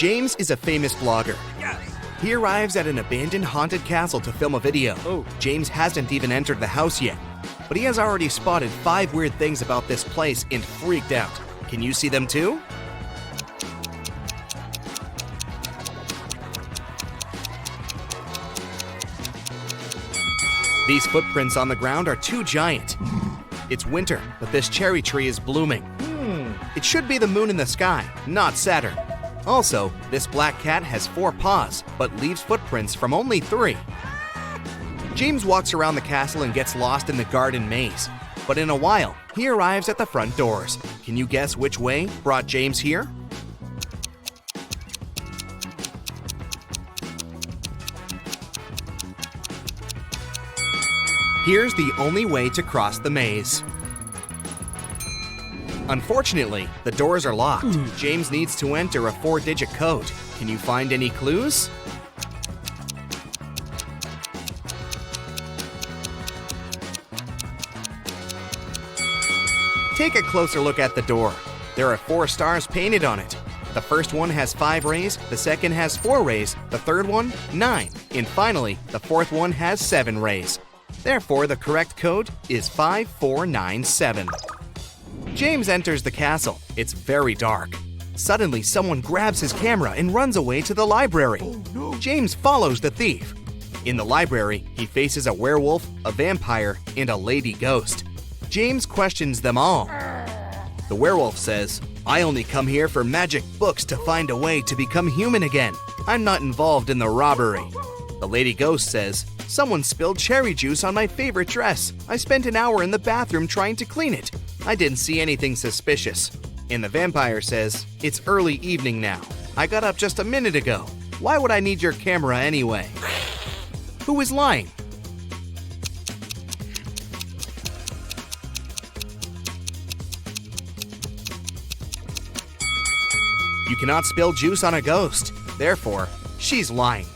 James is a famous vlogger. He arrives at an abandoned haunted castle to film a video. James hasn't even entered the house yet, but he has already spotted 5 weird things about this place and freaked out. Can you see them too? These footprints on the ground are too giant. It's winter, but this cherry tree is blooming. It should be the moon in the sky, not Saturn. Also, this black cat has 4 paws, but leaves footprints from only 3. James walks around the castle and gets lost in the garden maze. But in a while, he arrives at the front doors. Can you guess which way brought James here? Here's the only way to cross the maze. Unfortunately, the doors are locked. James needs to enter a 4-digit code. Can you find any clues? Take a closer look at the door. There are 4 stars painted on it. The first one has 5 rays, the second has 4 rays, the third one, 9, and finally, the fourth one has 7 rays. Therefore, the correct code is 5497. James enters the castle. It's very dark. Suddenly, someone grabs his camera and runs away to the library. James follows the thief. In the library, he faces a werewolf, a vampire, and a lady ghost. James questions them all. The werewolf says, "I only come here for magic books to find a way to become human again. I'm not involved in the robbery." The lady ghost says, "Someone spilled cherry juice on my favorite dress. I spent an hour in the bathroom trying to clean it. I didn't see anything suspicious." And the vampire says, "It's early evening now. I got up just a minute ago. Why would I need your camera anyway?" Who is lying? You cannot spill juice on a ghost. Therefore, she's lying.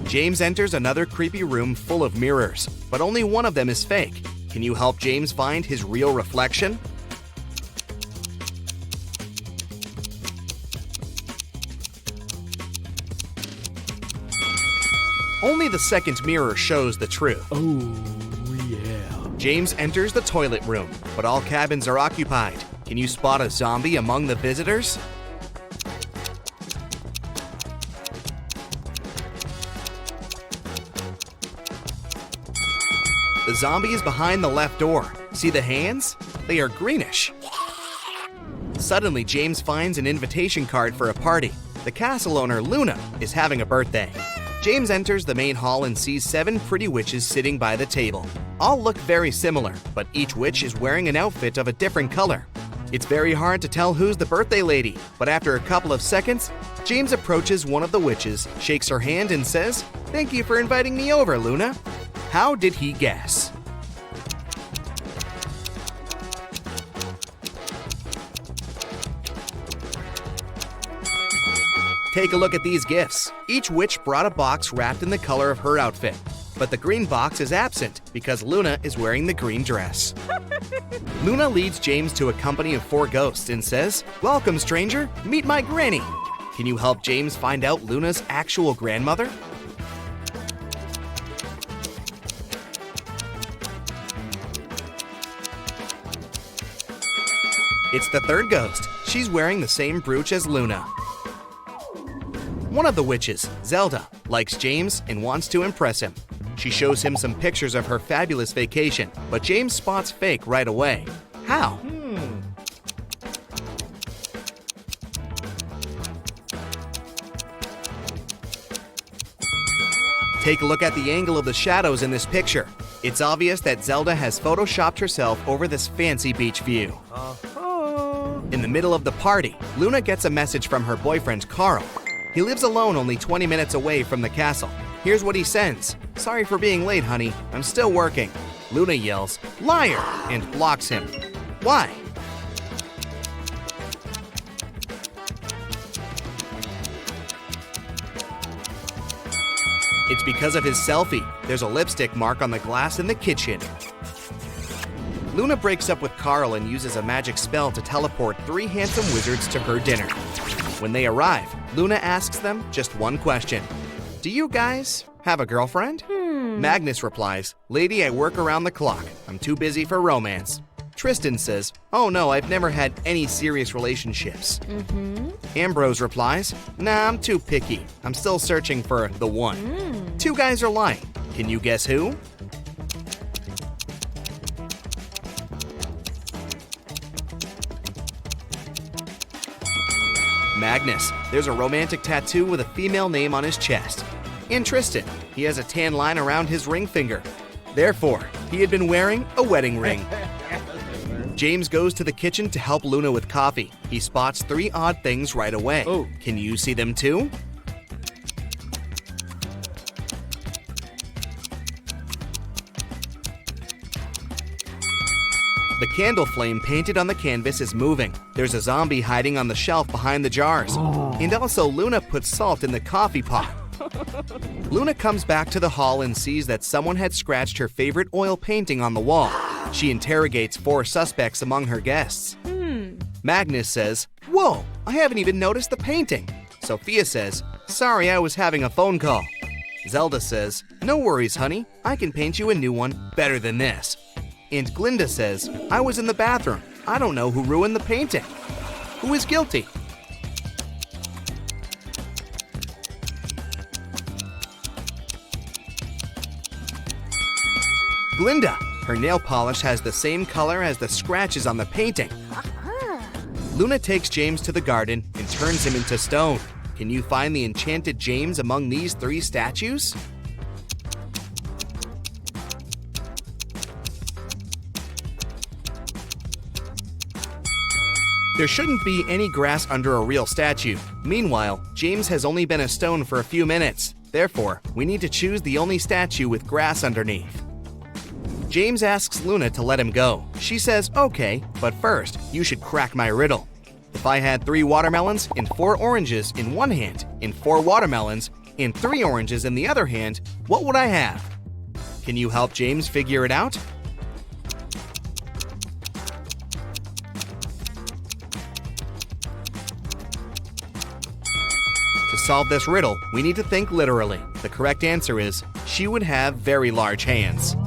James enters another creepy room full of mirrors, but only one of them is fake. Can you help James find his real reflection? Only the second mirror shows the truth. Oh, yeah. James enters the toilet room, but all cabins are occupied. Can you spot a zombie among the visitors? The zombie is behind the left door. See the hands? They are greenish. Suddenly, James finds an invitation card for a party. The castle owner, Luna, is having a birthday. James enters the main hall and sees 7 pretty witches sitting by the table. All look very similar, but each witch is wearing an outfit of a different color. It's very hard to tell who's the birthday lady, but after a couple of seconds, James approaches one of the witches, shakes her hand, and says, "Thank you for inviting me over, Luna." How did he guess? Take a look at these gifts. Each witch brought a box wrapped in the color of her outfit, but the green box is absent because Luna is wearing the green dress. Luna leads James to a company of 4 ghosts and says, "Welcome, stranger. Meet my granny." Can you help James find out Luna's actual grandmother? It's the third ghost. She's wearing the same brooch as Luna. One of the witches, Zelda, likes James and wants to impress him. She shows him some pictures of her fabulous vacation, but James spots fake right away. How? Take a look at the angle of the shadows in this picture. It's obvious that Zelda has photoshopped herself over this fancy beach view. In the middle of the party, Luna gets a message from her boyfriend, Carl. He lives alone only 20 minutes away from the castle. Here's what he sends. "Sorry for being late, honey. I'm still working." Luna yells, "Liar!" and blocks him. Why? It's because of his selfie. There's a lipstick mark on the glass in the kitchen. Luna breaks up with Carl and uses a magic spell to teleport 3 handsome wizards to her dinner. When they arrive, Luna asks them just one question. Do you guys have a girlfriend? Magnus replies, Lady, I work around the clock. I'm too busy for romance. Tristan says, oh no, I've never had any serious relationships. Ambrose replies, nah, I'm too picky. I'm still searching for the one. Two guys are lying. Can you guess who? Magnus. There's a romantic tattoo with a female name on his chest. And Tristan. He has a tan line around his ring finger. Therefore, he had been wearing a wedding ring. James goes to the kitchen to help Luna with coffee. He spots 3 odd things right away. Oh. Can you see them too? The candle flame painted on the canvas is moving. There's a zombie hiding on the shelf behind the jars. And also Luna puts salt in the coffee pot. Luna comes back to the hall and sees that someone had scratched her favorite oil painting on the wall. She interrogates 4 suspects among her guests. Magnus says, whoa, I haven't even noticed the painting. Sophia says, sorry, I was having a phone call. Zelda says, no worries, honey. I can paint you a new one better than this. And Glinda says, I was in the bathroom. I don't know who ruined the painting. Who is guilty? Glinda. Her nail polish has the same color as the scratches on the painting. Luna takes James to the garden and turns him into stone. Can you find the enchanted James among these 3 statues? There shouldn't be any grass under a real statue. Meanwhile, James has only been a stone for a few minutes. Therefore, we need to choose the only statue with grass underneath. James asks Luna to let him go. She says, okay, but first, you should crack my riddle. If I had 3 watermelons and 4 oranges in one hand, and 4 watermelons and 3 oranges in the other hand, what would I have? Can you help James figure it out? To solve this riddle, we need to think literally. The correct answer is, she would have very large hands.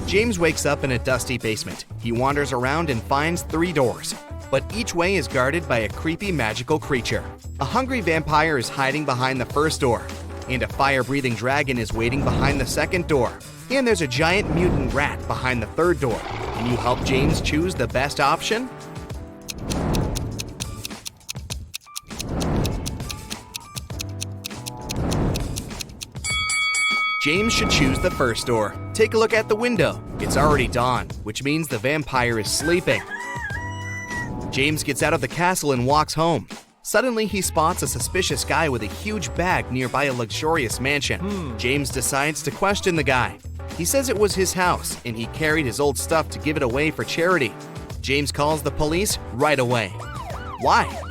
James wakes up in a dusty basement. He wanders around and finds 3 doors, but each way is guarded by a creepy magical creature. A hungry vampire is hiding behind the first door, and a fire-breathing dragon is waiting behind the second door. And there's a giant mutant rat behind the third door. Can you help James choose the best option? James should choose the first door. Take a look at the window. It's already dawn, which means the vampire is sleeping. James gets out of the castle and walks home. Suddenly, he spots a suspicious guy with a huge bag nearby a luxurious mansion. James decides to question the guy. He says it was his house, and he carried his old stuff to give it away for charity. James calls the police right away. Why?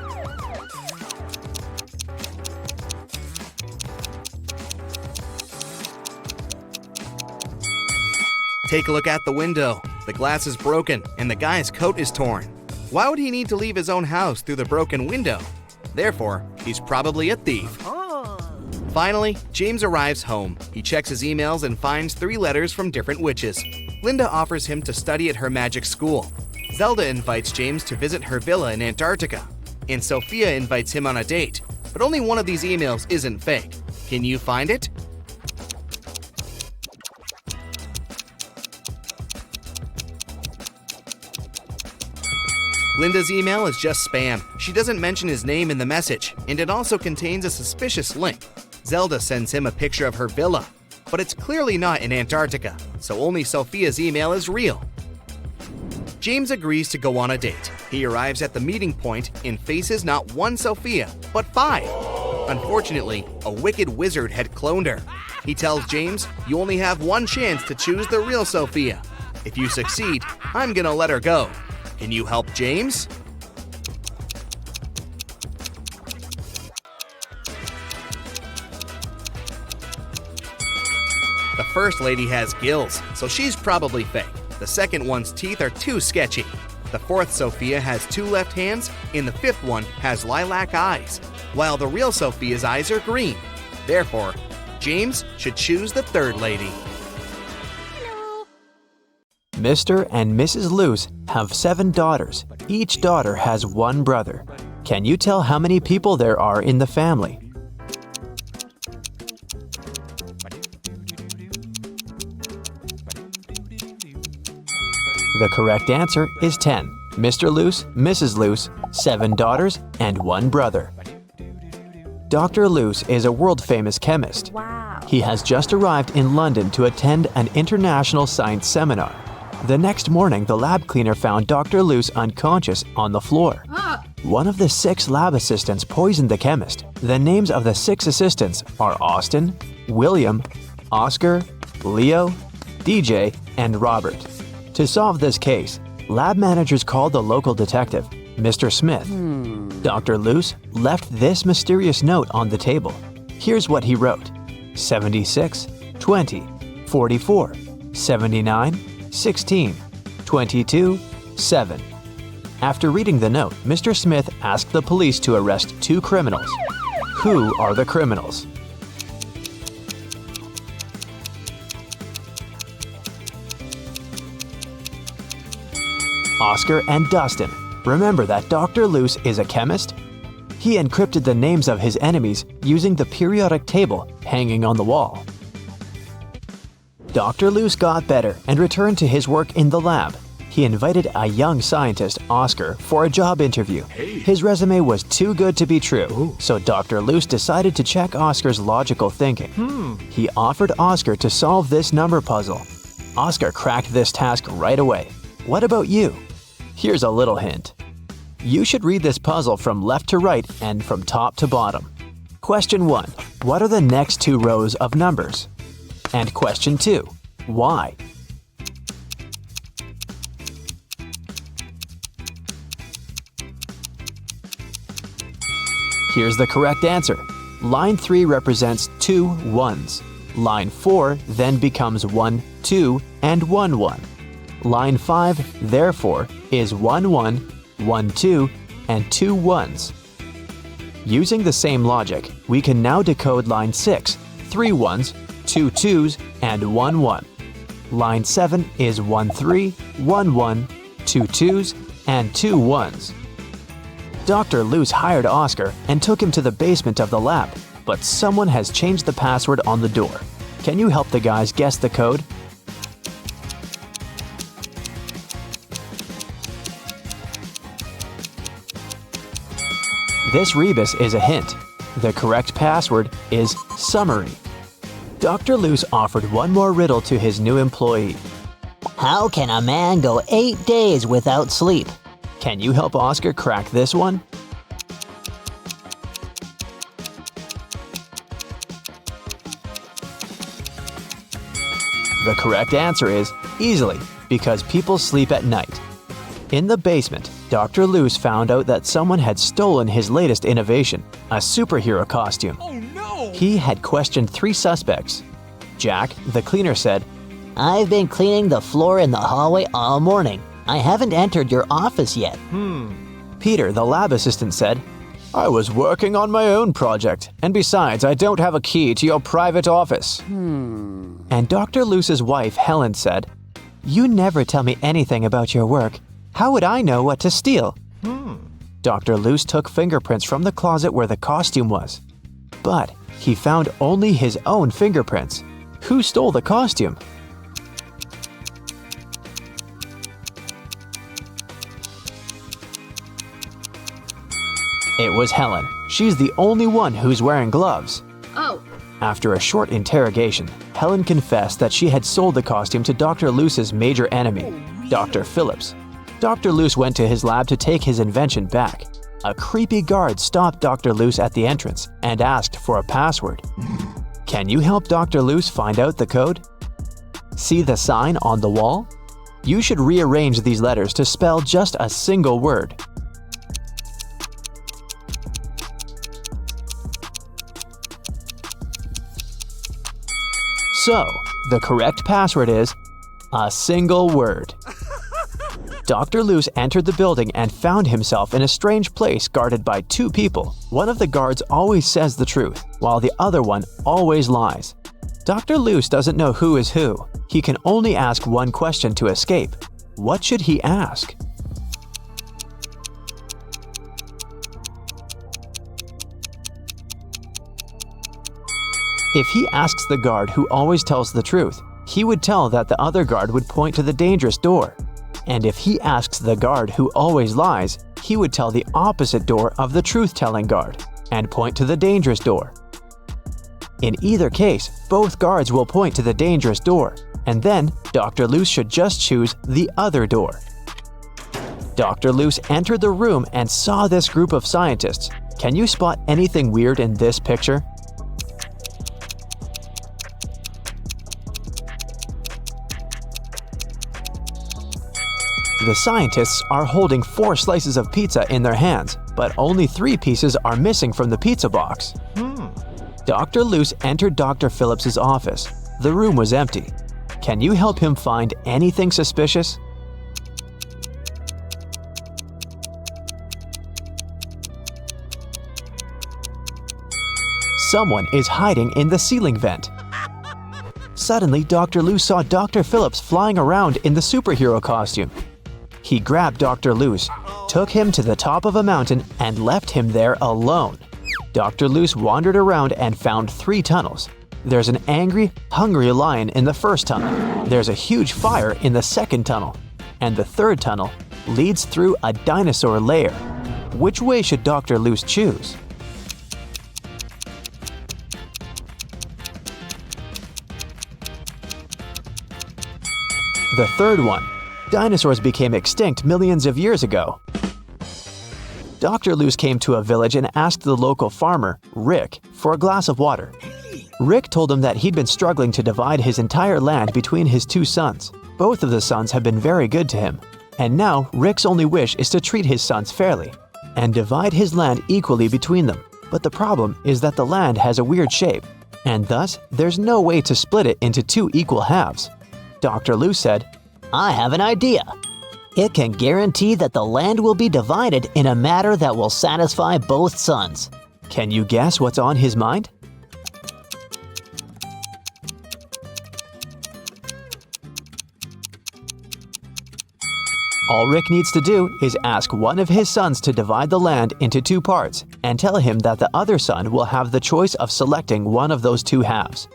Take a look at the window. The glass is broken, and the guy's coat is torn. Why would he need to leave his own house through the broken window? Therefore, he's probably a thief. Finally, James arrives home. He checks his emails and finds 3 letters from different witches. Linda offers him to study at her magic school. Zelda invites James to visit her villa in Antarctica. And Sophia invites him on a date. But only one of these emails isn't fake. Can you find it? Linda's email is just spam. She doesn't mention his name in the message, and it also contains a suspicious link. Zelda sends him a picture of her villa, but it's clearly not in Antarctica, so only Sophia's email is real. James agrees to go on a date. He arrives at the meeting point and faces not 1 Sophia, but 5. Unfortunately, a wicked wizard had cloned her. He tells James, you only have 1 chance to choose the real Sophia. If you succeed, I'm gonna let her go. Can you help James? The first lady has gills, so she's probably fake. The second one's teeth are too sketchy. The fourth Sophia has 2 left hands, and the fifth one has lilac eyes, while the real Sophia's eyes are green. Therefore, James should choose the third lady. Mr. and Mrs. Luce have 7 daughters. Each daughter has 1 brother. Can you tell how many people there are in the family? The correct answer is 10. Mr. Luce, Mrs. Luce, 7 daughters, and 1 brother. Dr. Luce is a world-famous chemist. Wow. He has just arrived in London to attend an international science seminar. The next morning, the lab cleaner found Dr. Luce unconscious on the floor. One of the 6 lab assistants poisoned the chemist. The names of the 6 assistants are Austin, William, Oscar, Leo, DJ, and Robert. To solve this case, lab managers called the local detective, Mr. Smith. Dr. Luce left this mysterious note on the table. Here's what he wrote: 76, 20, 44, 79, 16, 22, 7. After reading the note, Mr. Smith asked the police to arrest 2 criminals. Who are the criminals? Oscar and Dustin. Remember that Dr. Luce is a chemist? He encrypted the names of his enemies using the periodic table hanging on the wall. Dr. Luce got better and returned to his work in the lab. He invited a young scientist, Oscar, for a job interview. His resume was too good to be true, so Dr. Luce decided to check Oscar's logical thinking. He offered Oscar to solve this number puzzle. Oscar cracked this task right away. What about you? Here's a little hint. You should read this puzzle from left to right and from top to bottom. Question 1. What are the next 2 rows of numbers? And question 2. Why? Here's the correct answer. Line 3 represents 2 1s. Line 4 then becomes 1 2 and 1 1. Line 5, therefore, is 1 1, 1 2, and 2 1s. Using the same logic, we can now decode line 6, 3 1s, 2 2s, and 1 1. Line 7 is 1 3, 1 1, 2 2s, and 2 1s. Dr. Luce hired Oscar and took him to the basement of the lab, but someone has changed the password on the door. Can you help the guys guess the code? This rebus is a hint. The correct password is summary. Dr. Luce offered one more riddle to his new employee. How can a man go 8 days without sleep? Can you help Oscar crack this one? The correct answer is easily, because people sleep at night. In the basement, Dr. Luce found out that someone had stolen his latest innovation, a superhero costume. Oh no! He had questioned 3 suspects. Jack, the cleaner, said, I've been cleaning the floor in the hallway all morning. I haven't entered your office yet. Peter, the lab assistant, said, I was working on my own project, and besides, I don't have a key to your private office. And Dr. Luce's wife, Helen, said, You never tell me anything about your work. How would I know what to steal? Dr. Luce took fingerprints from the closet where the costume was. But he found only his own fingerprints. Who stole the costume? It was Helen. She's the only one who's wearing gloves. Oh. After a short interrogation, Helen confessed that she had sold the costume to Dr. Luce's major enemy, Dr. Phillips. Dr. Luce went to his lab to take his invention back. A creepy guard stopped Dr. Luce at the entrance and asked for a password. Can you help Dr. Luce find out the code? See the sign on the wall? You should rearrange these letters to spell just a single word. So, the correct password is a single word. Dr. Luce entered the building and found himself in a strange place guarded by two people. One of the guards always says the truth, while the other one always lies. Dr. Luce doesn't know who is who. He can only ask one question to escape. What should he ask? If he asks the guard who always tells the truth, he would tell that the other guard would point to the dangerous door. And if he asks the guard who always lies, he would tell the opposite door of the truth-telling guard and point to the dangerous door. In either case, both guards will point to the dangerous door, and then Dr. Luce should just choose the other door. Dr. Luce entered the room and saw this group of scientists. Can you spot anything weird in this picture? The scientists are holding 4 slices of pizza in their hands, but only 3 pieces are missing from the pizza box. Dr. Luce entered Dr. Phillips's office. The room was empty. Can you help him find anything suspicious? Someone is hiding in the ceiling vent. Suddenly, Dr. Luce saw Dr. Phillips flying around in the superhero costume. He grabbed Dr. Luce, took him to the top of a mountain, and left him there alone. Dr. Luce wandered around and found 3 tunnels. There's an angry, hungry lion in the first tunnel. There's a huge fire in the second tunnel. And the third tunnel leads through a dinosaur lair. Which way should Dr. Luce choose? The third one. Dinosaurs became extinct millions of years ago. Dr. Luce came to a village and asked the local farmer, Rick, for a glass of water. Rick told him that he'd been struggling to divide his entire land between his 2 sons. Both of the sons have been very good to him. And now Rick's only wish is to treat his sons fairly and divide his land equally between them. But the problem is that the land has a weird shape, and thus there's no way to split it into 2 equal halves. Dr. Luce said, I have an idea. It can guarantee that the land will be divided in a manner that will satisfy both sons. Can you guess what's on his mind? All Rick needs to do is ask one of his sons to divide the land into 2 parts and tell him that the other son will have the choice of selecting one of those 2 halves.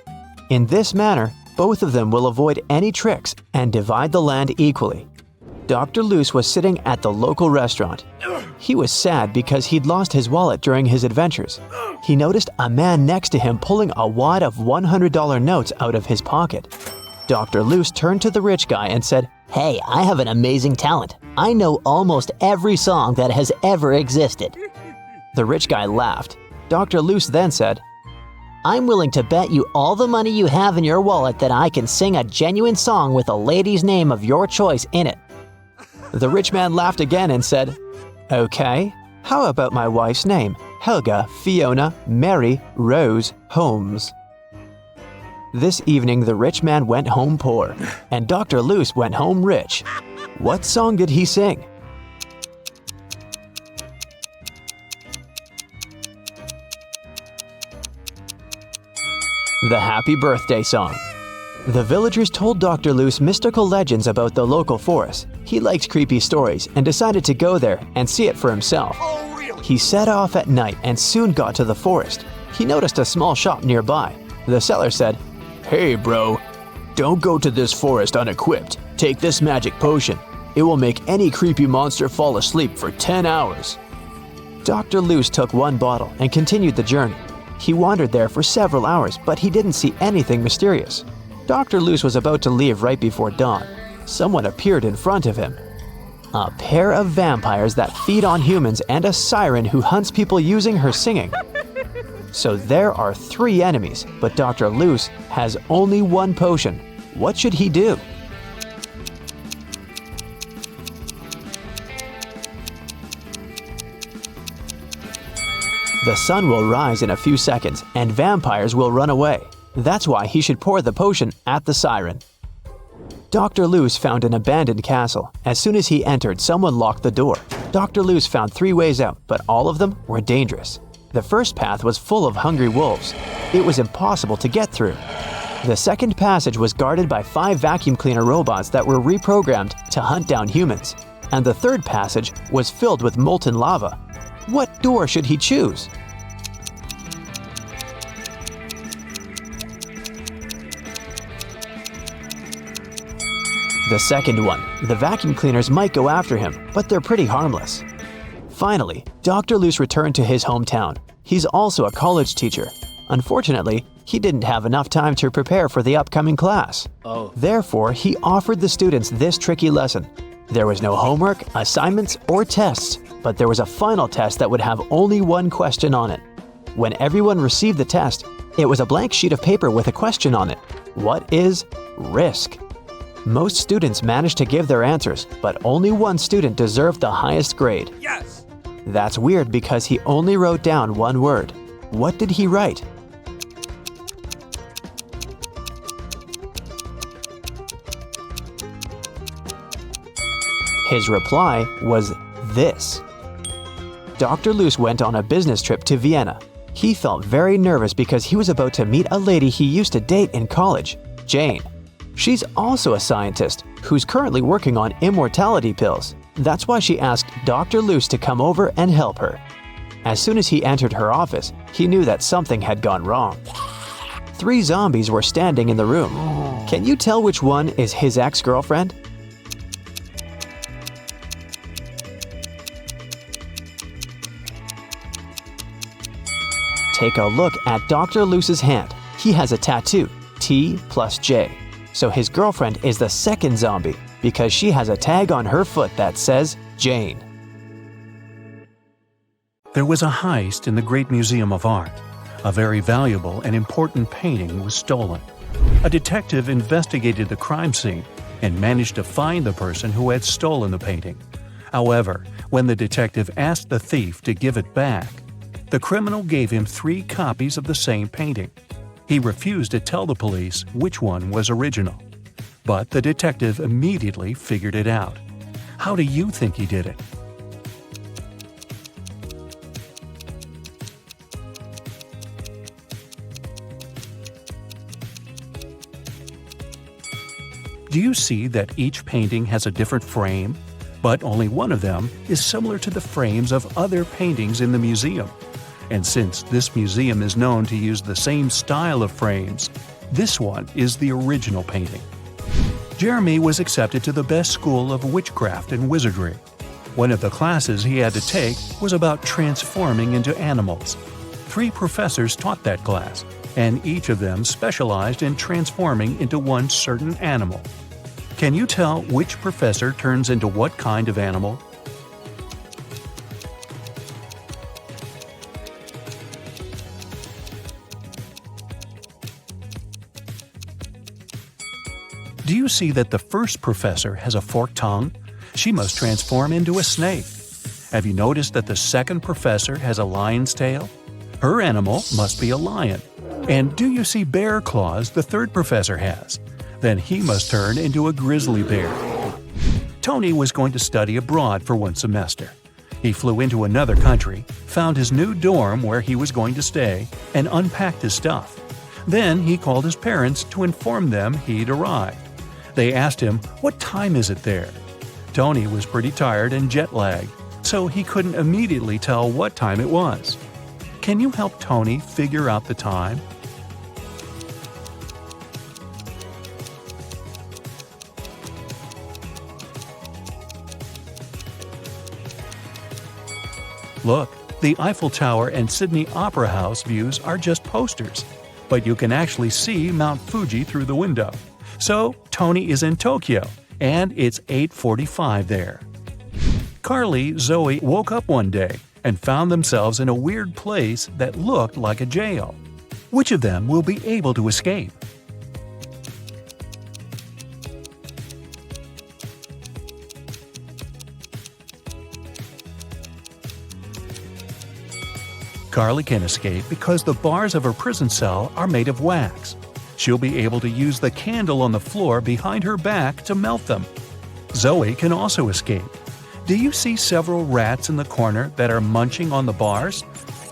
In this manner, both of them will avoid any tricks and divide the land equally. Dr. Luce was sitting at the local restaurant. He was sad because he'd lost his wallet during his adventures. He noticed a man next to him pulling a wad of $100 notes out of his pocket. Dr. Luce turned to the rich guy and said, Hey, I have an amazing talent. I know almost every song that has ever existed. The rich guy laughed. Dr. Luce then said, I'm willing to bet you all the money you have in your wallet that I can sing a genuine song with a lady's name of your choice in it. The rich man laughed again and said, Okay, how about my wife's name? Helga Fiona Mary Rose Holmes. This evening, the rich man went home poor, and Dr. Luce went home rich. What song did he sing? The Happy Birthday Song. The villagers told Dr. Luce mystical legends about the local forest. He liked creepy stories and decided to go there and see it for himself. He set off at night and soon got to the forest. He noticed a small shop nearby. The seller said, Hey bro, don't go to this forest unequipped. Take this magic potion. It will make any creepy monster fall asleep for 10 hours. Dr. Luce took 1 bottle and continued the journey. He wandered there for several hours, but he didn't see anything mysterious. Dr. Luce was about to leave right before dawn. Someone appeared in front of him. A pair of vampires that feed on humans and a siren who hunts people using her singing. So there are 3 enemies, but Dr. Luce has only 1 potion. What should he do? The sun will rise in a few seconds and vampires will run away. That's why he should pour the potion at the siren. Dr. Luce found an abandoned castle. As soon as he entered, someone locked the door. Dr. Luce found 3 ways out, but all of them were dangerous. The first path was full of hungry wolves. It was impossible to get through. The second passage was guarded by 5 vacuum cleaner robots that were reprogrammed to hunt down humans. And the third passage was filled with molten lava. What door should he choose? The second one. The vacuum cleaners might go after him, but they're pretty harmless. Finally, Dr. Luce returned to his hometown. He's also a college teacher. Unfortunately, he didn't have enough time to prepare for the upcoming class. Therefore, he offered the students this tricky lesson. There was no homework, assignments, or tests, but there was a final test that would have only one question on it. When everyone received the test, it was a blank sheet of paper with a question on it. What is risk? Most students managed to give their answers, but only one student deserved the highest grade. Yes! That's weird because he only wrote down one word. What did he write? His reply was this. Dr. Luce went on a business trip to Vienna. He felt very nervous because he was about to meet a lady he used to date in college, Jane. She's also a scientist who's currently working on immortality pills. That's why she asked Dr. Luce to come over and help her. As soon as he entered her office, he knew that something had gone wrong. 3 zombies were standing in the room. Can you tell which one is his ex-girlfriend? Take a look at Dr. Luce's hand. He has a tattoo, T plus J. So his girlfriend is the second zombie because she has a tag on her foot that says Jane. There was a heist in the Great Museum of Art. A very valuable and important painting was stolen. A detective investigated the crime scene and managed to find the person who had stolen the painting. However, when the detective asked the thief to give it back, the criminal gave him 3 copies of the same painting. He refused to tell the police which one was original. But the detective immediately figured it out. How do you think he did it? Do you see that each painting has a different frame? But only one of them is similar to the frames of other paintings in the museum. And since this museum is known to use the same style of frames, this one is the original painting. Jeremy was accepted to the best school of witchcraft and wizardry. One of the classes he had to take was about transforming into animals. 3 professors taught that class, and each of them specialized in transforming into one certain animal. Can you tell which professor turns into what kind of animal? Do you see that the first professor has a forked tongue? She must transform into a snake. Have you noticed that the second professor has a lion's tail? Her animal must be a lion. And do you see bear claws the third professor has? Then he must turn into a grizzly bear. Tony was going to study abroad for 1 semester. He flew into another country, found his new dorm where he was going to stay, and unpacked his stuff. Then he called his parents to inform them he'd arrived. They asked him, "What time is it there?" Tony was pretty tired and jet-lagged, so he couldn't immediately tell what time it was. Can you help Tony figure out the time? Look, the Eiffel Tower and Sydney Opera House views are just posters, but you can actually see Mount Fuji through the window. So, Tony is in Tokyo, and it's 8:45 there. Carly, Zoe woke up one day and found themselves in a weird place that looked like a jail. Which of them will be able to escape? Carly can escape because the bars of her prison cell are made of wax. She'll be able to use the candle on the floor behind her back to melt them. Zoe can also escape. Do you see several rats in the corner that are munching on the bars?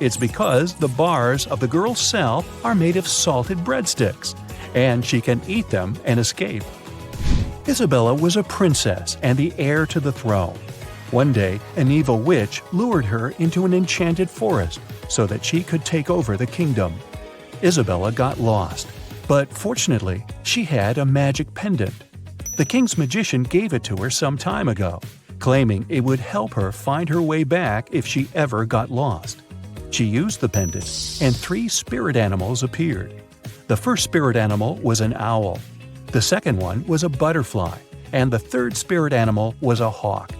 It's because the bars of the girl's cell are made of salted breadsticks, and she can eat them and escape. Isabella was a princess and the heir to the throne. One day, an evil witch lured her into an enchanted forest so that she could take over the kingdom. Isabella got lost, but fortunately, she had a magic pendant. The king's magician gave it to her some time ago, claiming it would help her find her way back if she ever got lost. She used the pendant, and 3 spirit animals appeared. The first spirit animal was an owl. The second one was a butterfly, and the third spirit animal was a hawk.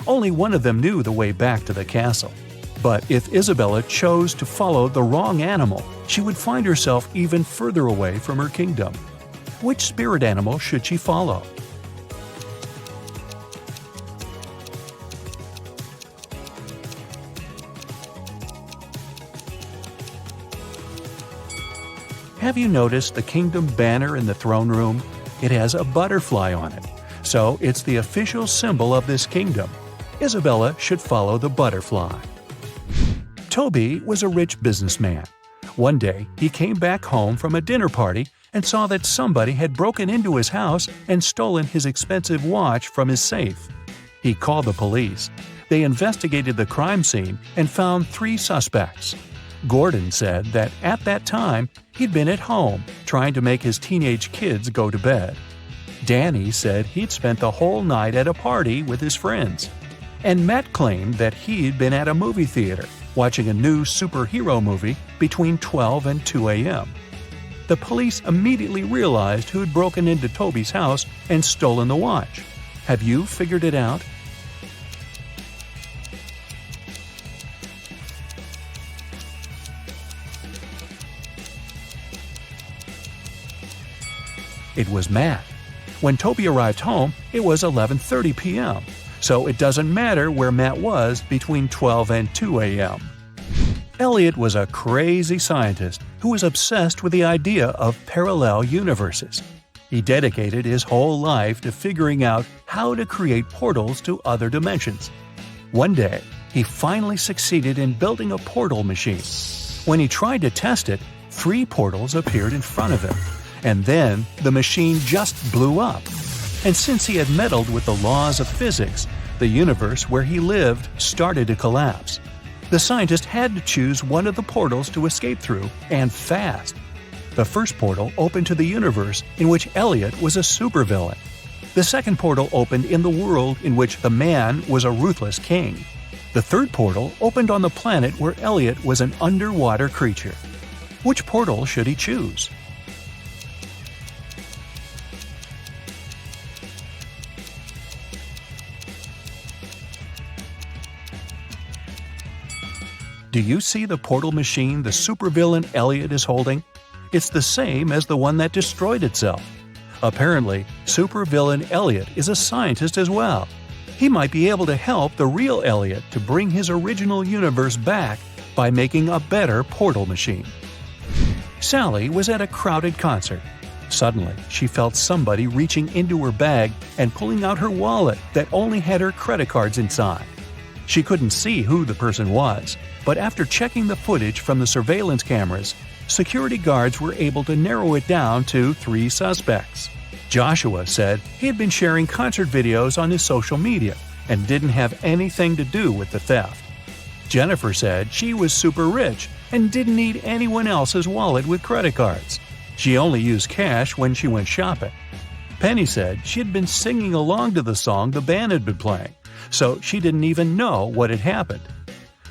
Only one of them knew the way back to the castle. But if Isabella chose to follow the wrong animal, she would find herself even further away from her kingdom. Which spirit animal should she follow? Have you noticed the kingdom banner in the throne room? It has a butterfly on it, so it's the official symbol of this kingdom. Isabella should follow the butterfly. Toby was a rich businessman. One day, he came back home from a dinner party and saw that somebody had broken into his house and stolen his expensive watch from his safe. He called the police. They investigated the crime scene and found 3 suspects. Gordon said that at that time, he'd been at home trying to make his teenage kids go to bed. Danny said he'd spent the whole night at a party with his friends. And Matt claimed that he'd been at a movie theater watching a new superhero movie between 12 and 2 a.m. The police immediately realized who'd broken into Toby's house and stolen the watch. Have you figured it out? It was Matt. When Toby arrived home, it was 11:30 p.m., so it doesn't matter where Matt was between 12 and 2 a.m. Elliot was a crazy scientist who was obsessed with the idea of parallel universes. He dedicated his whole life to figuring out how to create portals to other dimensions. One day, he finally succeeded in building a portal machine. When he tried to test it, 3 portals appeared in front of him. And then the machine just blew up. And since he had meddled with the laws of physics, the universe where he lived started to collapse. The scientist had to choose one of the portals to escape through, and fast. The first portal opened to the universe in which Elliot was a supervillain. The second portal opened in the world in which the man was a ruthless king. The third portal opened on the planet where Elliot was an underwater creature. Which portal should he choose? Do you see the portal machine the supervillain Elliot is holding? It's the same as the one that destroyed itself. Apparently, supervillain Elliot is a scientist as well. He might be able to help the real Elliot to bring his original universe back by making a better portal machine. Sally was at a crowded concert. Suddenly, she felt somebody reaching into her bag and pulling out her wallet that only had her credit cards inside. She couldn't see who the person was, but after checking the footage from the surveillance cameras, security guards were able to narrow it down to 3 suspects. Joshua said he had been sharing concert videos on his social media and didn't have anything to do with the theft. Jennifer said she was super rich and didn't need anyone else's wallet with credit cards. She only used cash when she went shopping. Penny said she had been singing along to the song the band had been playing, so she didn't even know what had happened.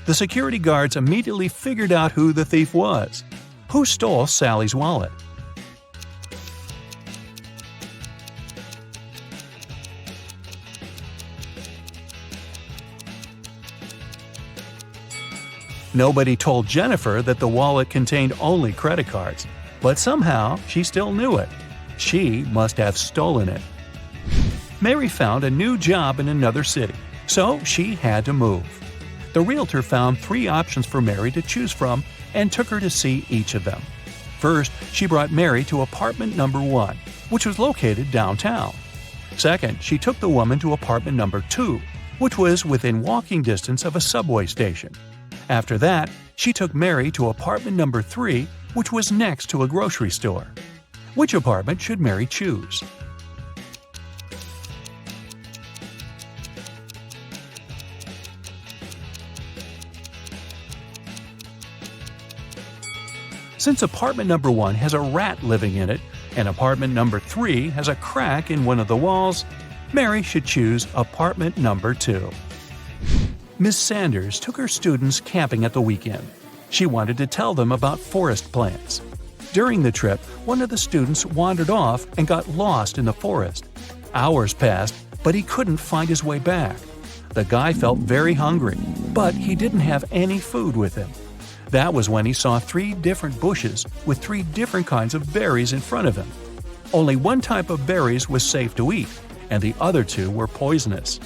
The security guards immediately figured out who the thief was. Who stole Sally's wallet? Nobody told Jennifer that the wallet contained only credit cards, but somehow she still knew it. She must have stolen it. Mary found a new job in another city, so she had to move. The realtor found 3 options for Mary to choose from and took her to see each of them. First, she brought Mary to apartment number 1, which was located downtown. Second, she took the woman to apartment number 2, which was within walking distance of a subway station. After that, she took Mary to apartment number 3, which was next to a grocery store. Which apartment should Mary choose? Since apartment number 1 has a rat living in it, and apartment number 3 has a crack in one of the walls, Mary should choose apartment number 2. Miss Sanders took her students camping at the weekend. She wanted to tell them about forest plants. During the trip, one of the students wandered off and got lost in the forest. Hours passed, but he couldn't find his way back. The guy felt very hungry, but he didn't have any food with him. That was when he saw 3 different bushes with 3 different kinds of berries in front of him. Only one type of berries was safe to eat, and the other 2 were poisonous.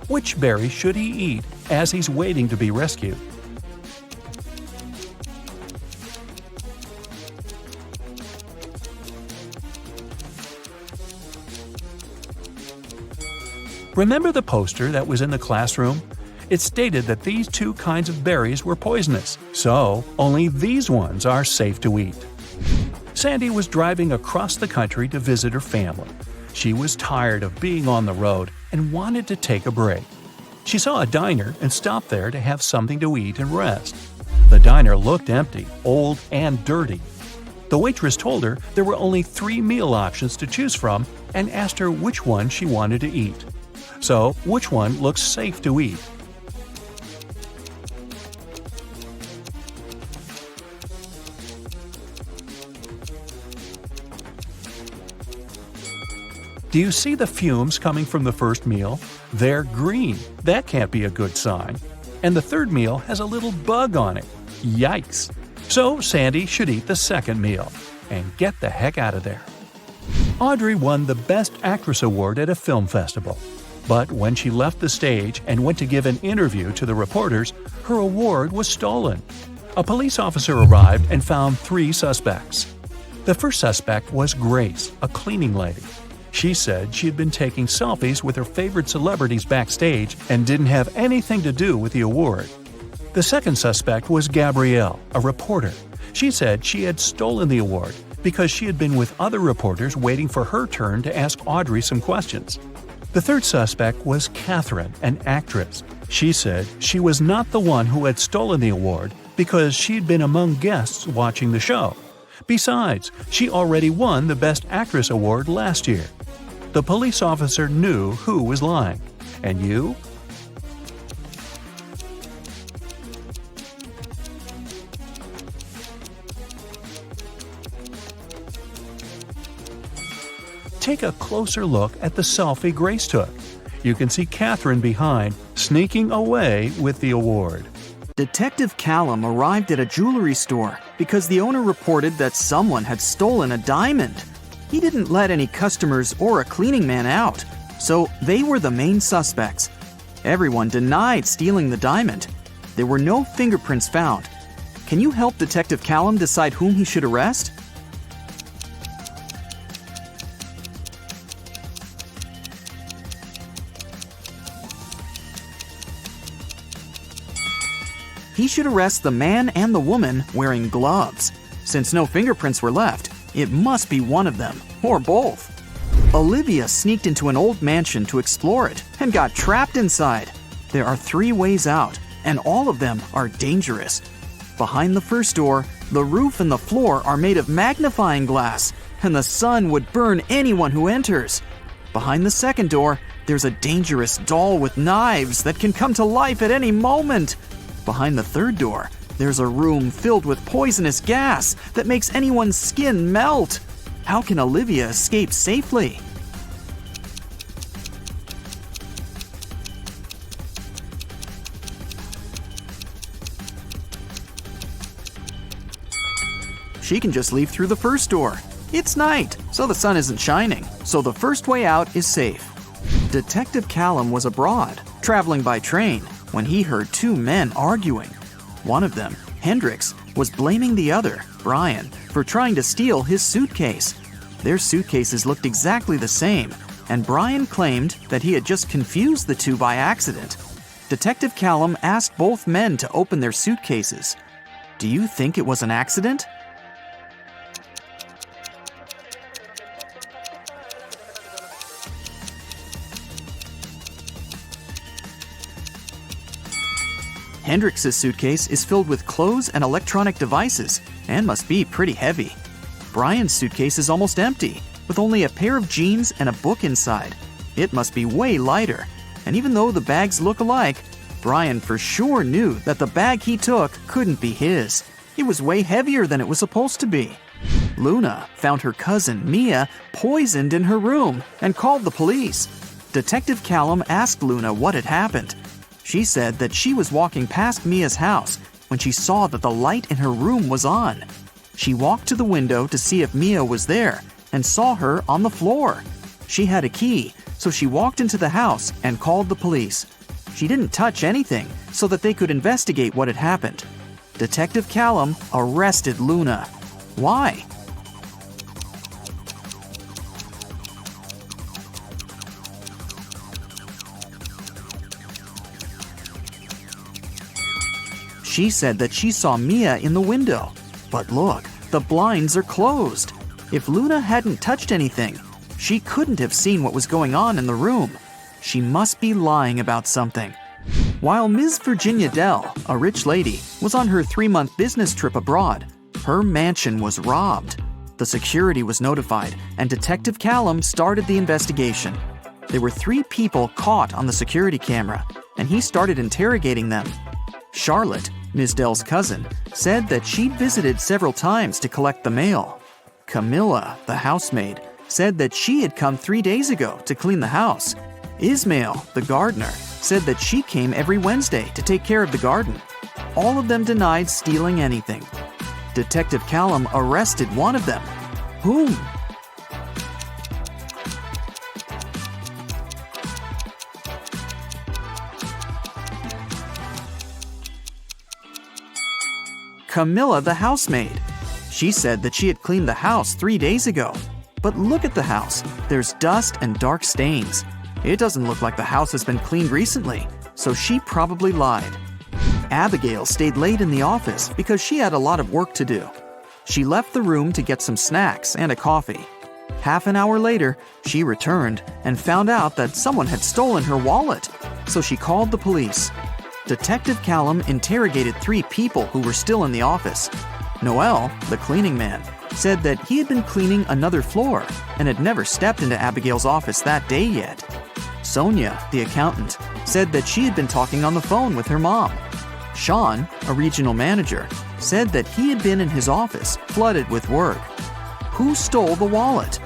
Which berry should he eat as he's waiting to be rescued? Remember the poster that was in the classroom? It stated that these 2 kinds of berries were poisonous, so only these ones are safe to eat. Sandy was driving across the country to visit her family. She was tired of being on the road and wanted to take a break. She saw a diner and stopped there to have something to eat and rest. The diner looked empty, old, and dirty. The waitress told her there were only 3 meal options to choose from and asked her which one she wanted to eat. So, which one looks safe to eat? Do you see the fumes coming from the first meal? They're green. That can't be a good sign. And the third meal has a little bug on it. Yikes! So Sandy should eat the second meal and get the heck out of there. Audrey won the Best Actress award at a film festival. But when she left the stage and went to give an interview to the reporters, her award was stolen. A police officer arrived and found 3 suspects. The first suspect was Grace, a cleaning lady. She said she had been taking selfies with her favorite celebrities backstage and didn't have anything to do with the award. The second suspect was Gabrielle, a reporter. She said she had stolen the award because she had been with other reporters waiting for her turn to ask Audrey some questions. The third suspect was Catherine, an actress. She said she was not the one who had stolen the award because she had been among guests watching the show. Besides, she already won the Best Actress award last year. The police officer knew who was lying. And you? Take a closer look at the selfie Grace took. You can see Catherine behind, sneaking away with the award. Detective Callum arrived at a jewelry store because the owner reported that someone had stolen a diamond. He didn't let any customers or a cleaning man out, so they were the main suspects. Everyone denied stealing the diamond. There were no fingerprints found. Can you help Detective Callum decide whom he should arrest? He should arrest the man and the woman wearing gloves. Since no fingerprints were left, it must be one of them, or both. Olivia sneaked into an old mansion to explore it and got trapped inside. There are 3 ways out, and all of them are dangerous. Behind the first door, the roof and the floor are made of magnifying glass, and the sun would burn anyone who enters. Behind the second door, there's a dangerous doll with knives that can come to life at any moment. Behind the third door, there's a room filled with poisonous gas that makes anyone's skin melt. How can Olivia escape safely? She can just leave through the first door. It's night, so the sun isn't shining, so the first way out is safe. Detective Callum was abroad, traveling by train, when he heard 2 men arguing. One of them, Hendrix, was blaming the other, Brian, for trying to steal his suitcase. Their suitcases looked exactly the same, and Brian claimed that he had just confused the two by accident. Detective Callum asked both men to open their suitcases. Do you think it was an accident? Hendrix's suitcase is filled with clothes and electronic devices and must be pretty heavy. Brian's suitcase is almost empty, with only a pair of jeans and a book inside. It must be way lighter, and even though the bags look alike, Brian for sure knew that the bag he took couldn't be his. It was way heavier than it was supposed to be. Luna found her cousin, Mia, poisoned in her room and called the police. Detective Callum asked Luna what had happened. She said that she was walking past Mia's house when she saw that the light in her room was on. She walked to the window to see if Mia was there and saw her on the floor. She had a key, so she walked into the house and called the police. She didn't touch anything so that they could investigate what had happened. Detective Callum arrested Luna. Why? She said that she saw Mia in the window. But look, the blinds are closed. If Luna hadn't touched anything, she couldn't have seen what was going on in the room. She must be lying about something. While Ms. Virginia Dell, a rich lady, was on her 3-month business trip abroad, her mansion was robbed. The security was notified, and Detective Callum started the investigation. There were 3 people caught on the security camera, and he started interrogating them. Charlotte, Ms. Dell's cousin, said that she'd visited several times to collect the mail. Camilla, the housemaid, said that she had come 3 days ago to clean the house. Ismail, the gardener, said that she came every Wednesday to take care of the garden. All of them denied stealing anything. Detective Callum arrested one of them. Whom? Camilla, the housemaid. She said that she had cleaned the house 3 days ago. But look at the house. There's dust and dark stains. It doesn't look like the house has been cleaned recently, so she probably lied. Abigail stayed late in the office because she had a lot of work to do. She left the room to get some snacks and a coffee. Half an hour later, she returned and found out that someone had stolen her wallet, so she called the police. Detective Callum interrogated 3 people who were still in the office. Noel, the cleaning man, said that he had been cleaning another floor and had never stepped into Abigail's office that day yet. Sonia, the accountant, said that she had been talking on the phone with her mom. Sean, a regional manager, said that he had been in his office flooded with work. Who stole the wallet?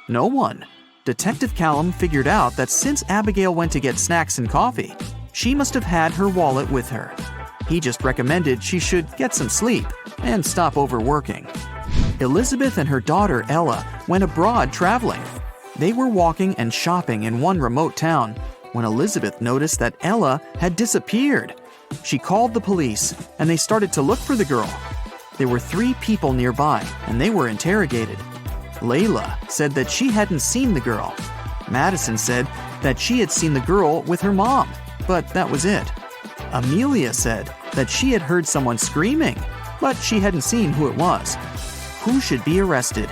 No one. Detective Callum figured out that since Abigail went to get snacks and coffee, she must have had her wallet with her. He just recommended she should get some sleep and stop overworking. Elizabeth and her daughter Ella went abroad traveling. They were walking and shopping in one remote town when Elizabeth noticed that Ella had disappeared. She called the police and they started to look for the girl. There were 3 people nearby and they were interrogated. Layla said that she hadn't seen the girl. Madison said that she had seen the girl with her mom, but that was it. Amelia said that she had heard someone screaming, but she hadn't seen who it was. Who should be arrested?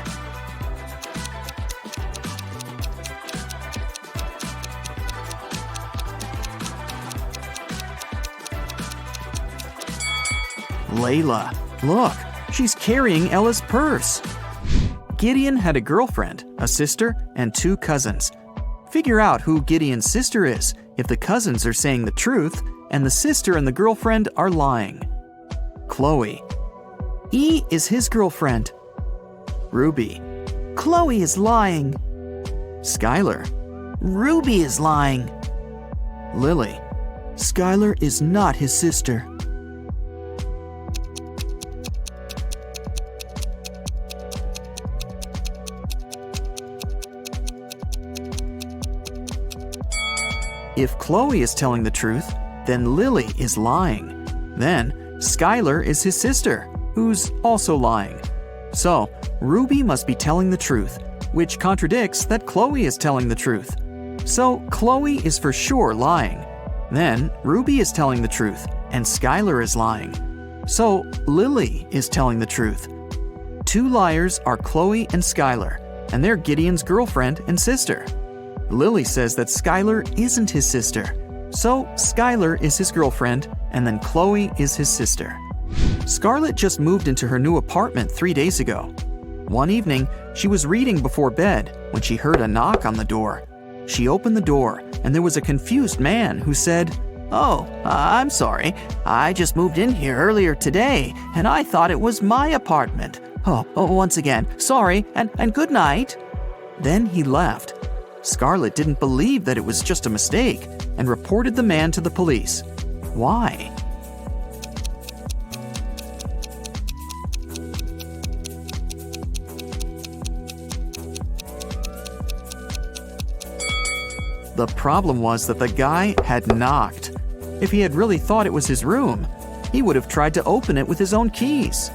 Layla. Look, she's carrying Ella's purse. Gideon had a girlfriend, a sister, and 2 cousins. Figure out who Gideon's sister is if the cousins are saying the truth and the sister and the girlfriend are lying. Chloe. E is his girlfriend. Ruby. Chloe is lying. Skylar. Ruby is lying. Lily. Skylar is not his sister. If Chloe is telling the truth, then Lily is lying. Then, Skylar is his sister, who's also lying. So, Ruby must be telling the truth, which contradicts that Chloe is telling the truth. So, Chloe is for sure lying. Then, Ruby is telling the truth, and Skylar is lying. So, Lily is telling the truth. Two liars are Chloe and Skylar, and they're Gideon's girlfriend and sister. Lily says that Skylar isn't his sister. So, Skylar is his girlfriend, and then Chloe is his sister. Scarlett just moved into her new apartment 3 days ago. One evening, she was reading before bed when she heard a knock on the door. She opened the door, and there was a confused man who said, "Oh, I'm sorry. I just moved in here earlier today, and I thought it was my apartment. Once again, sorry, and good night." Then he left. Scarlett didn't believe that it was just a mistake and reported the man to the police. Why? The problem was that the guy had knocked. If he had really thought it was his room, he would have tried to open it with his own keys.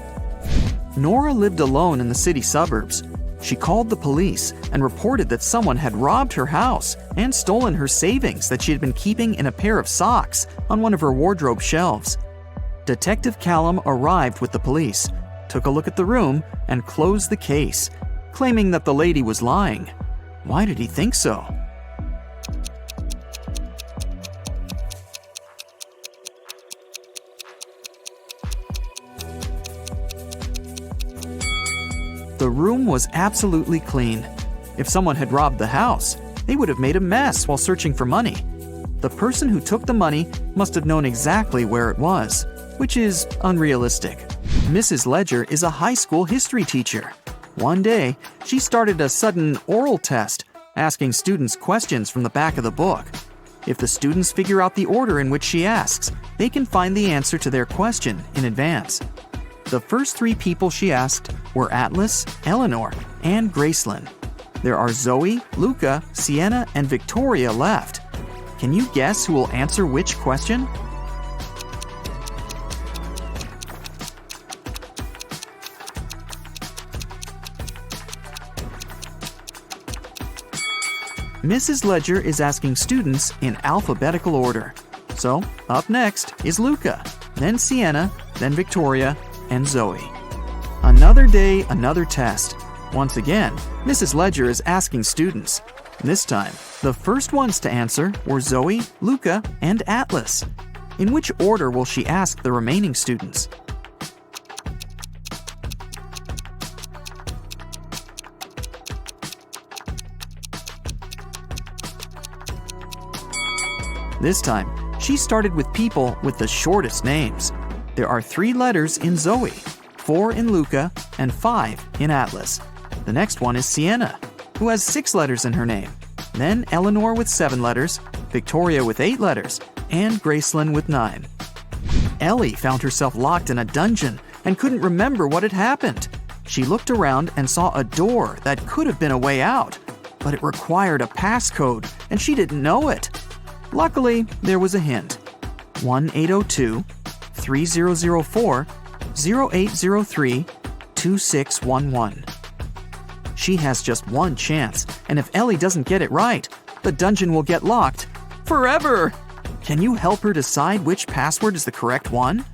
Nora lived alone in the city suburbs. She called the police and reported that someone had robbed her house and stolen her savings that she had been keeping in a pair of socks on one of her wardrobe shelves. Detective Callum arrived with the police, took a look at the room, and closed the case, claiming that the lady was lying. Why did he think so? The room was absolutely clean. If someone had robbed the house, they would have made a mess while searching for money. The person who took the money must have known exactly where it was, which is unrealistic. Mrs. Ledger is a high school history teacher. One day, she started a sudden oral test, asking students questions from the back of the book. If the students figure out the order in which she asks, they can find the answer to their question in advance. The first 3 people she asked were Atlas, Eleanor, and Gracelyn. There are Zoe, Luca, Sienna, and Victoria left. Can you guess who will answer which question? Mrs. Ledger is asking students in alphabetical order. So, up next is Luca, then Sienna, then Victoria, and Zoe. Another day, another test. Once again, Mrs. Ledger is asking students. This time, the first ones to answer were Zoe, Luca, and Atlas. In which order will she ask the remaining students? This time, she started with people with the shortest names. There are 3 letters in Zoe, 4 in Luca, and 5 in Atlas. The next one is Sienna, who has 6 letters in her name. Then Eleanor with 7 letters, Victoria with 8 letters, and Gracelyn with 9. Ellie found herself locked in a dungeon and couldn't remember what had happened. She looked around and saw a door that could have been a way out, but it required a passcode, and she didn't know it. Luckily, there was a hint. 1-802-3004 0803 2611. She has just one chance, and if Ellie doesn't get it right, the dungeon will get locked forever. Can you help her decide which password is the correct one?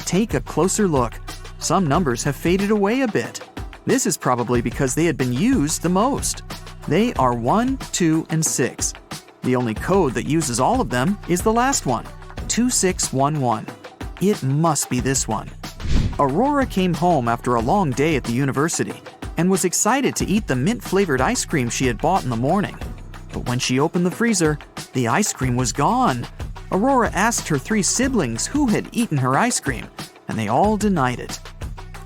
Take a closer look. Some numbers have faded away a bit. This is probably because they had been used the most. They are 1, 2, and 6. The only code that uses all of them is the last one, 2611. It must be this one. Aurora came home after a long day at the university and was excited to eat the mint-flavored ice cream she had bought in the morning. But when she opened the freezer, the ice cream was gone. Aurora asked her 3 siblings who had eaten her ice cream, and they all denied it.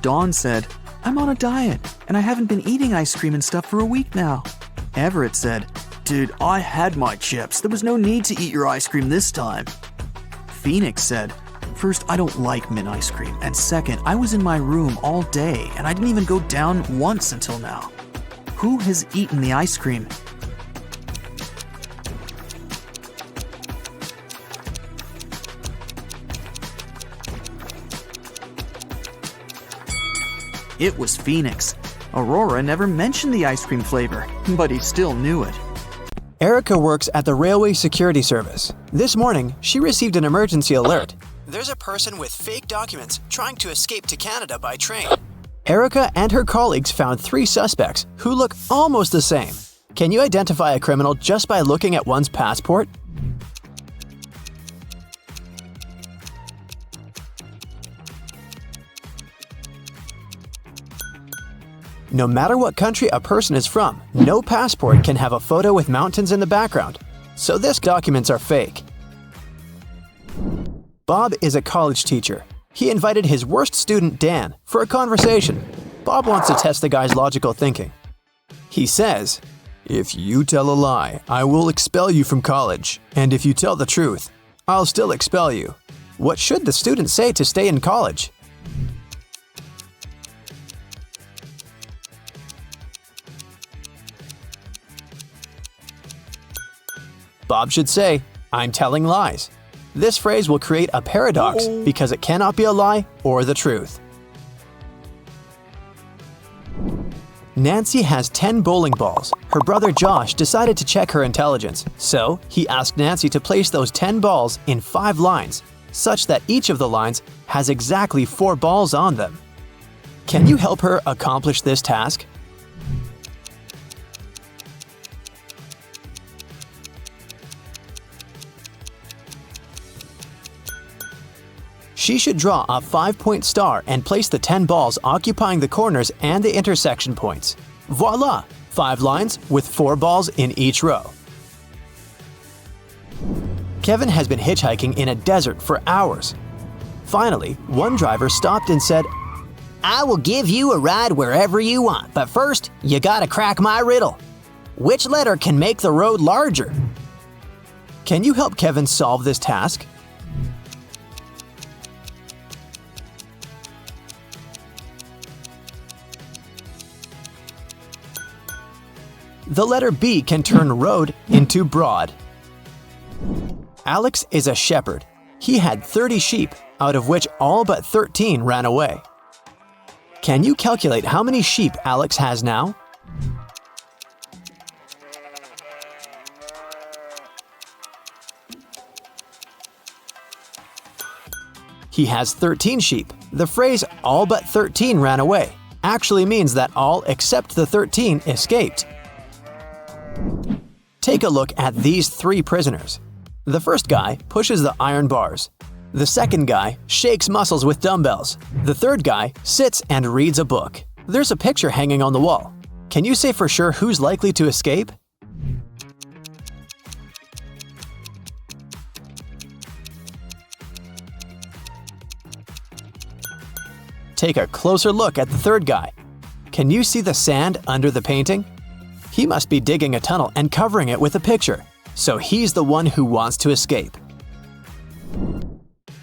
Dawn said, "I'm on a diet, and I haven't been eating ice cream and stuff for a week now." Everett said, "Dude, I had my chips. There was no need to eat your ice cream this time." Phoenix said, First, I don't like mint ice cream, and second, I was in my room all day and I didn't even go down once until now. Who has eaten the ice cream? It was Phoenix. Aurora never mentioned the ice cream flavor, but he still knew it. Erica works at the Railway Security Service. This morning, she received an emergency alert. There's a person with fake documents trying to escape to Canada by train. Erica and her colleagues found 3 suspects who look almost the same. Can you identify a criminal just by looking at one's passport? No matter what country a person is from, no passport can have a photo with mountains in the background. So these documents are fake. Bob is a college teacher. He invited his worst student, Dan, for a conversation. Bob wants to test the guy's logical thinking. He says, "If you tell a lie, I will expel you from college. And if you tell the truth, I'll still expel you." What should the student say to stay in college? Bob should say, "I'm telling lies." This phrase will create a paradox because it cannot be a lie or the truth. Nancy has 10 bowling balls. Her brother Josh decided to check her intelligence, so he asked Nancy to place those 10 balls in 5 lines, such that each of the lines has exactly 4 balls on them. Can you help her accomplish this task? She should draw a 5-point star and place the 10 balls occupying the corners and the intersection points. Voila! 5 lines with 4 balls in each row. Kevin has been hitchhiking in a desert for hours. Finally, one driver stopped and said, I will give you a ride wherever you want, but first, you gotta crack my riddle. Which letter can make the road larger? Can you help Kevin solve this task? The letter B can turn road into broad. Alex is a shepherd. He had 30 sheep, out of which all but 13 ran away. Can you calculate how many sheep Alex has now? He has 13 sheep. The phrase "all but 13 ran away" actually means that all except the 13 escaped. Take a look at these 3 prisoners. The first guy pushes the iron bars. The second guy shakes muscles with dumbbells. The third guy sits and reads a book. There's a picture hanging on the wall. Can you say for sure who's likely to escape? Take a closer look at the third guy. Can you see the sand under the painting? He must be digging a tunnel and covering it with a picture, so he's the one who wants to escape.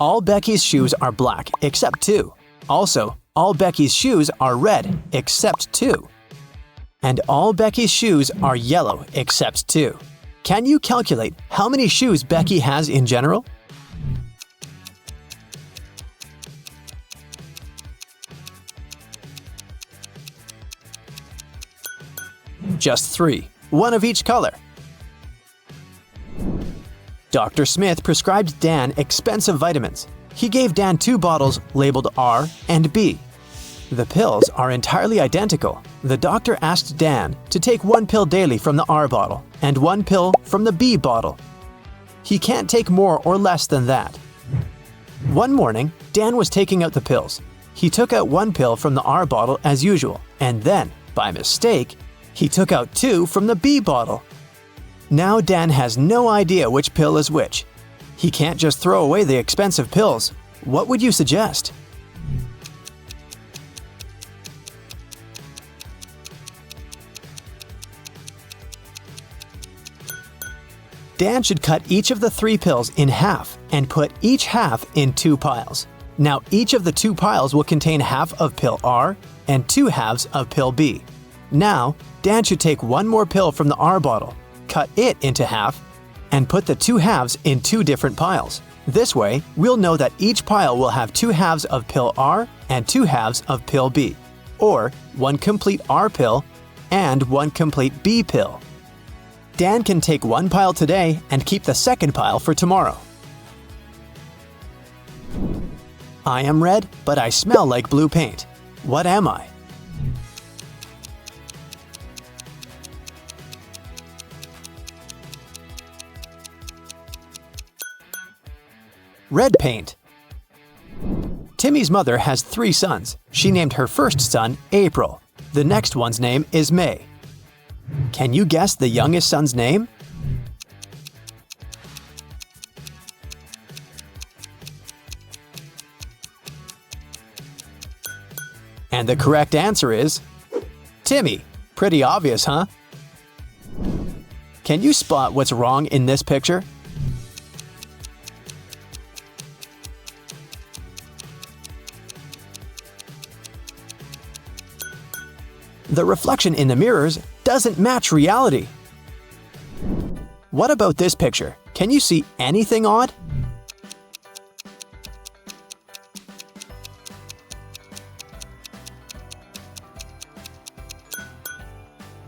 All Becky's shoes are black except 2. Also, all Becky's shoes are red except 2. And all Becky's shoes are yellow except 2. Can you calculate how many shoes Becky has in general? Just 3, one of each color. Dr. Smith prescribed Dan expensive vitamins. He gave Dan 2 bottles labeled R and B. The pills are entirely identical. The doctor asked Dan to take 1 pill daily from the R bottle and 1 pill from the B bottle. He can't take more or less than that. One morning, Dan was taking out the pills. He took out 1 pill from the R bottle as usual, and then, by mistake, he took out 2 from the B bottle. Now Dan has no idea which pill is which. He can't just throw away the expensive pills. What would you suggest? Dan should cut each of the 3 pills in half and put each half in 2 piles. Now each of the 2 piles will contain half of pill R and 2 halves of pill B. Now, Dan should take 1 more pill from the R bottle, cut it into half, and put the 2 halves in 2 different piles. This way, we'll know that each pile will have 2 halves of pill R and 2 halves of pill B, or 1 complete R pill and 1 complete B pill. Dan can take 1 pile today and keep the second pile for tomorrow. I am red, but I smell like blue paint. What am I? Red paint. Timmy's mother has 3 sons. She named her first son April. The next one's name is May. Can you guess the youngest son's name? And the correct answer is Timmy. Pretty obvious, huh? Can you spot what's wrong in this picture? The reflection in the mirrors doesn't match reality. What about this picture? Can you see anything odd?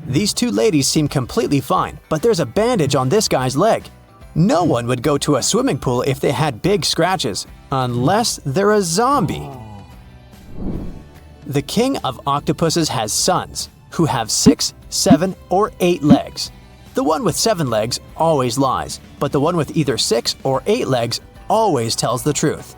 These 2 ladies seem completely fine, but there's a bandage on this guy's leg. No one would go to a swimming pool if they had big scratches, unless they're a zombie. The king of octopuses has sons, who have 6, 7, or 8 legs. The one with 7 legs always lies, but the one with either 6 or 8 legs always tells the truth.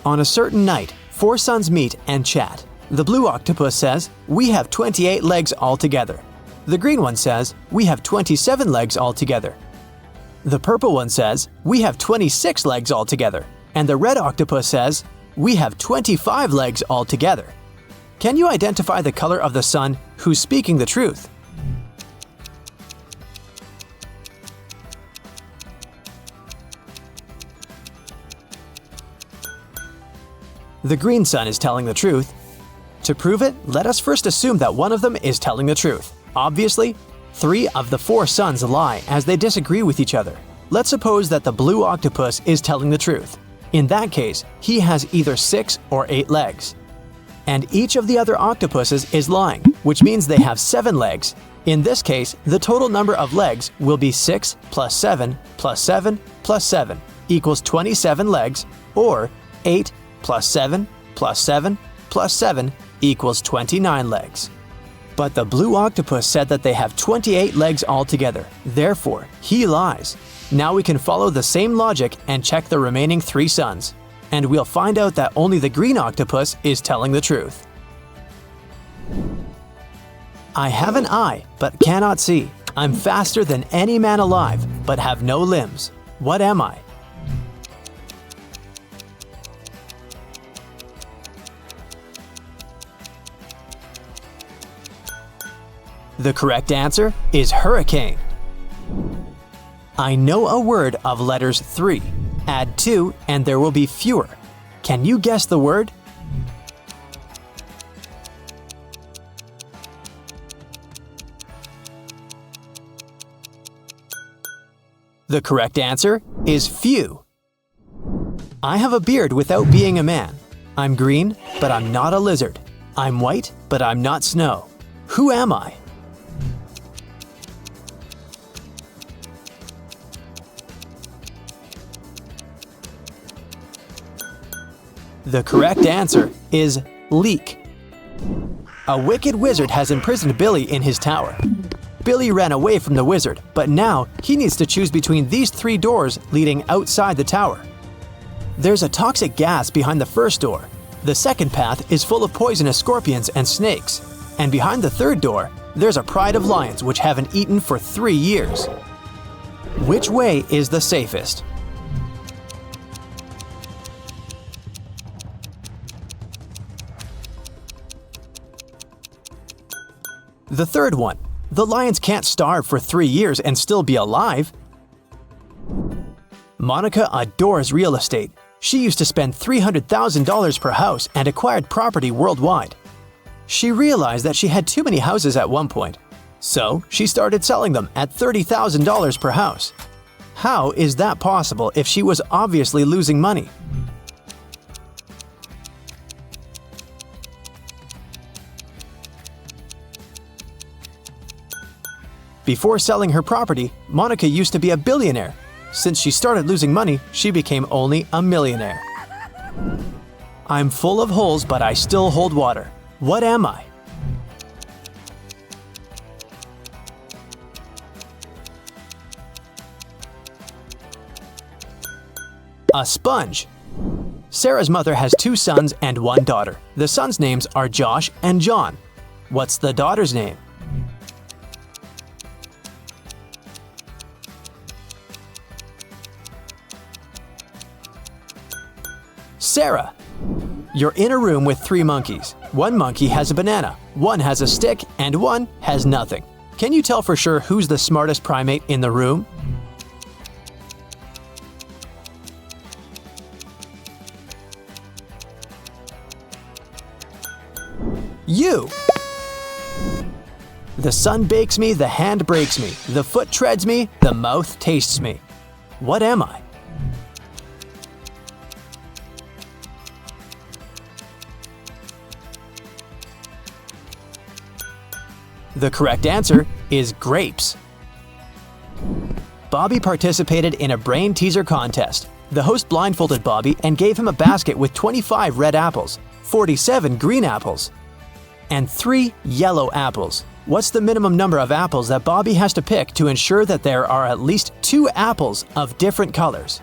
On a certain night, 4 sons meet and chat. The blue octopus says, "We have 28 legs altogether." The green one says, "We have 27 legs altogether." The purple one says, "We have 26 legs altogether." And the red octopus says, "We have 25 legs altogether." Can you identify the color of the sun who's speaking the truth? The green sun is telling the truth. To prove it, let us first assume that one of them is telling the truth. Obviously, 3 of the 4 sons lie as they disagree with each other. Let's suppose that the blue octopus is telling the truth. In that case, he has either 6 or 8 legs. And each of the other octopuses is lying, which means they have 7 legs. In this case, the total number of legs will be 6 plus 7 plus 7 plus 7 equals 27 legs, or 8 plus 7 plus 7 plus 7 equals 29 legs. But the blue octopus said that they have 28 legs altogether. Therefore, he lies. Now we can follow the same logic and check the remaining 3 sons. And we'll find out that only the green octopus is telling the truth. I have an eye, but cannot see. I'm faster than any man alive, but have no limbs. What am I? The correct answer is hurricane. I know a word of letters 3. Add 2 and there will be fewer. Can you guess the word? The correct answer is few. I have a beard without being a man. I'm green, but I'm not a lizard. I'm white, but I'm not snow. Who am I? The correct answer is Leek. A wicked wizard has imprisoned Billy in his tower. Billy ran away from the wizard, but now he needs to choose between these 3 doors leading outside the tower. There's a toxic gas behind the first door. The second path is full of poisonous scorpions and snakes. And behind the third door, there's a pride of lions which haven't eaten for 3 years. Which way is the safest? The third one. The lions can't starve for 3 years and still be alive. Monica adores real estate. She used to spend $300,000 per house and acquired property worldwide. She realized that she had too many houses at one point, so she started selling them at $30,000 per house. How is that possible if she was obviously losing money? Before selling her property, Monica used to be a billionaire. Since she started losing money, she became only a millionaire. I'm full of holes, but I still hold water. What am I? A sponge. Sarah's mother has 2 sons and 1 daughter. The sons' names are Josh and John. What's the daughter's name? Sarah. You're in a room with 3 monkeys. 1 monkey has a banana, 1 has a stick, and 1 has nothing. Can you tell for sure who's the smartest primate in the room? You! The sun bakes me, the hand breaks me, the foot treads me, the mouth tastes me. What am I? The correct answer is grapes. Bobby participated in a brain teaser contest. The host blindfolded Bobby and gave him a basket with 25 red apples, 47 green apples, and 3 yellow apples. What's the minimum number of apples that Bobby has to pick to ensure that there are at least 2 apples of different colors?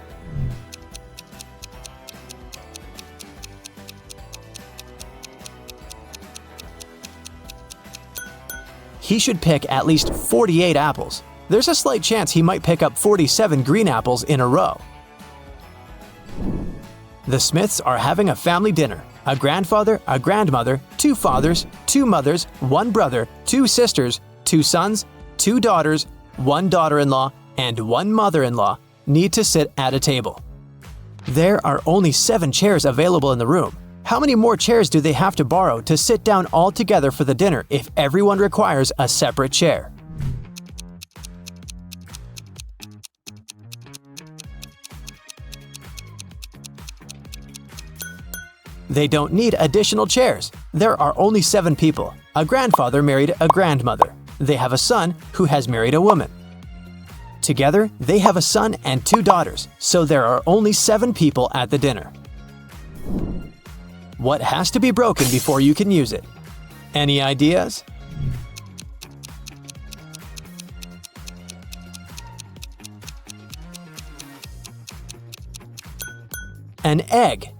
He should pick at least 48 apples. There's a slight chance he might pick up 47 green apples in a row. The Smiths are having a family dinner. A grandfather, a grandmother, 2 fathers, 2 mothers, 1 brother, 2 sisters, 2 sons, 2 daughters, 1 daughter-in-law, and 1 mother-in-law need to sit at a table. There are only 7 chairs available in the room. How many more chairs do they have to borrow to sit down all together for the dinner if everyone requires a separate chair? They don't need additional chairs. There are only 7 people. A grandfather married a grandmother. They have a son who has married a woman. Together, they have a son and 2 daughters, so there are only 7 people at the dinner. What has to be broken before you can use it? Any ideas? An egg.